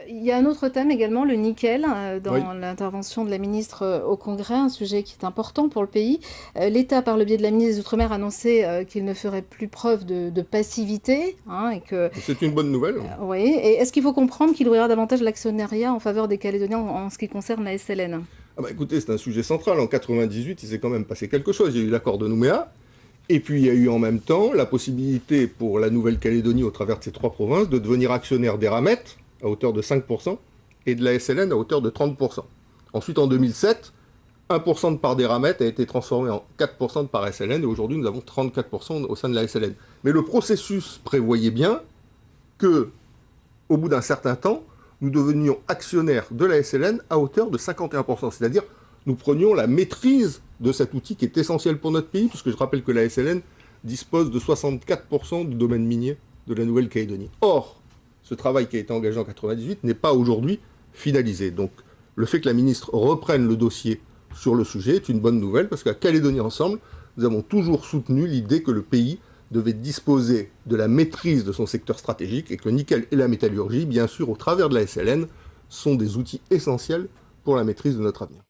Il y a un autre thème également, le nickel, Oui, dans l'intervention de la ministre au Congrès, un sujet qui est important pour le pays. L'État, par le biais de la ministre des Outre-mer, a annoncé qu'il ne ferait plus preuve de passivité, hein, et que, c'est une bonne nouvelle. oui. Et est-ce qu'il faut comprendre qu'il ouvrira davantage l'actionnariat en faveur des Calédoniens en ce qui concerne la SLN? Ah bah écoutez, c'est un sujet central. En 98, il s'est quand même passé quelque chose. Il y a eu l'accord de Nouméa, et puis il y a eu en même temps la possibilité pour la Nouvelle-Calédonie, au travers de ces trois provinces, de devenir actionnaire d'Eramet à hauteur de 5% et de la SLN à hauteur de 30%. Ensuite, en 2007, 1% de part d'Eramet a été transformé en 4% de part SLN, et aujourd'hui nous avons 34% au sein de la SLN. Mais le processus prévoyait bien que, au bout d'un certain temps, nous devenions actionnaires de la SLN à hauteur de 51%. C'est-à-dire, nous prenions la maîtrise de cet outil qui est essentiel pour notre pays, puisque je rappelle que la SLN dispose de 64% du domaine minier de la Nouvelle-Calédonie. Or, ce travail qui a été engagé en 98 n'est pas aujourd'hui finalisé. Donc, le fait que la ministre reprenne le dossier sur le sujet est une bonne nouvelle, parce qu'à Calédonie Ensemble, nous avons toujours soutenu l'idée que le pays devait disposer de la maîtrise de son secteur stratégique, et que le nickel et la métallurgie, bien sûr, au travers de la SLN, sont des outils essentiels pour la maîtrise de notre avenir.